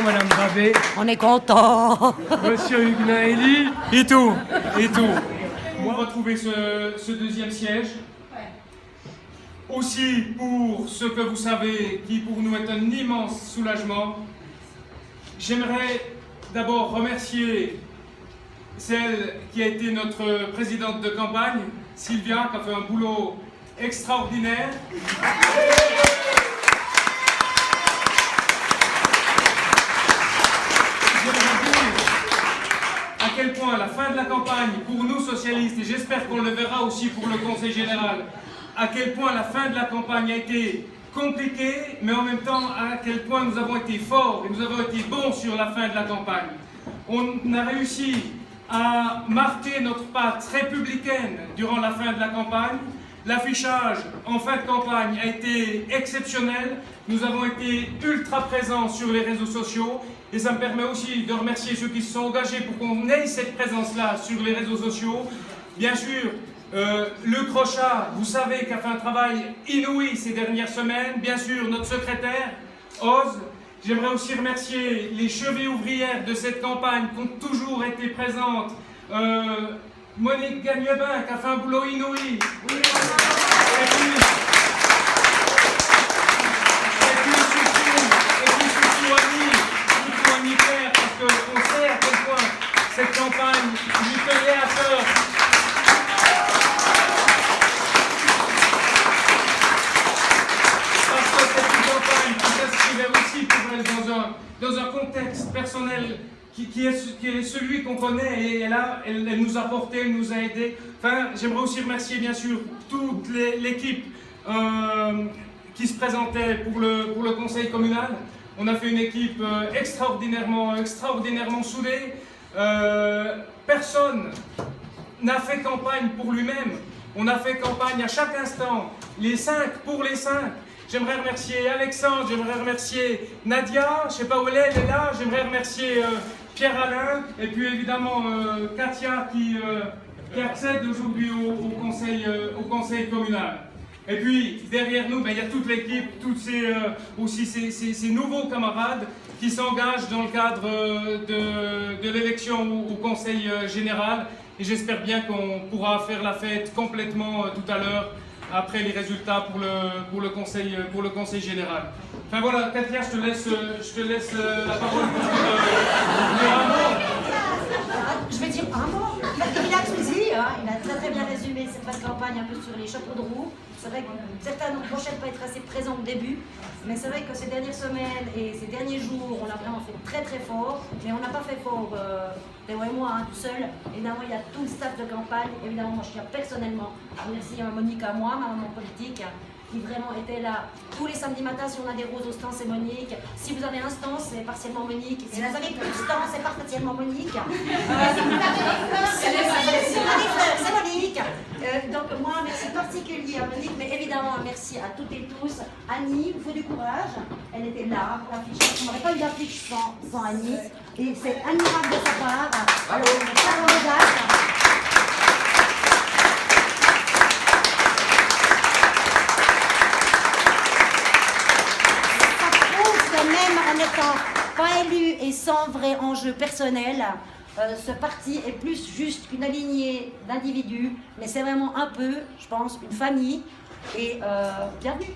Madame Babet. On est content. Monsieur Huguenin Elie. Et tout. Pour retrouver ce deuxième siège. Aussi pour ce que vous savez, qui pour nous est un immense soulagement, j'aimerais d'abord remercier celle qui a été notre présidente de campagne, Sylvia, qui a fait un boulot extraordinaire. J'aimerais dire à quel point la fin de la campagne, pour nous socialistes, et j'espère qu'on le verra aussi pour le Conseil général, à quel point la fin de la campagne a été compliquée, mais en même temps à quel point nous avons été forts et nous avons été bons sur la fin de la campagne. On a réussi à marquer notre patte républicaine durant la fin de la campagne. L'affichage en fin de campagne a été exceptionnel. Nous avons été ultra présents sur les réseaux sociaux et ça me permet aussi de remercier ceux qui se sont engagés pour qu'on ait cette présence-là sur les réseaux sociaux. Bien sûr, le Crochat, vous savez, qui a fait un travail inouï ces dernières semaines. Bien sûr, notre secrétaire, Oz. J'aimerais aussi remercier les chevilles ouvrières de cette campagne qui ont toujours été présentes. Monique Gagnebin qui a fait un boulot inouï. Oui. Et puis surtout Annie Claire, parce qu'on sait à quel point cette campagne lui tenait à cœur. Aussi pour elle dans un contexte personnel qui est celui qu'on connaît, et là elle nous a porté, elle nous a aidés. Enfin, j'aimerais aussi remercier bien sûr toute l'équipe qui se présentait pour le conseil communal. On a fait une équipe extraordinairement soudée. Personne n'a fait campagne pour lui-même. On a fait campagne à chaque instant, les 5 pour les 5. J'aimerais remercier Alexandre, j'aimerais remercier Nadia, je ne sais pas où elle est là, j'aimerais remercier Pierre-Alain, et puis évidemment Katia qui accède aujourd'hui au conseil communal. Et puis derrière nous, il y a toute l'équipe, tous ces nouveaux camarades qui s'engagent dans le cadre de l'élection au conseil général, et j'espère bien qu'on pourra faire la fête complètement tout à l'heure, après les résultats pour le conseil général. Enfin voilà, Katia, je te laisse la parole pour dire un mot. Je vais dire un mot. Il a tout dit, hein. Il a très bien résumé cette phase de campagne un peu sur les chapeaux de roue. C'est vrai que certains n'ont pas être assez présents au début, mais c'est vrai que ces dernières semaines et ces derniers jours, on a vraiment fait très fort, mais on n'a pas fait fort, Théo et moi, tout seul. Évidemment, il y a tout le staff de campagne. Évidemment, moi je tiens personnellement à remercier Monique à moi, ma maman politique, qui vraiment était là tous les samedis matins. Si on a des roses au stand, c'est Monique. Si vous avez un stand, c'est partiellement Monique. Si vous avez plus de stand, c'est partiellement Monique. C'est Monique. Donc moi, un merci particulier à Monique, mais évidemment un merci à toutes et tous. Annie, vous faut du courage. Elle était là pour l'affiche. On n'aurait pas eu d'affiche sans Annie. Et c'est admirable de sa part. Bravo. Pas élu et sans vrai enjeu personnel, ce parti est plus juste qu'une alignée d'individus, mais c'est vraiment un peu, je pense, une famille. Et bienvenue.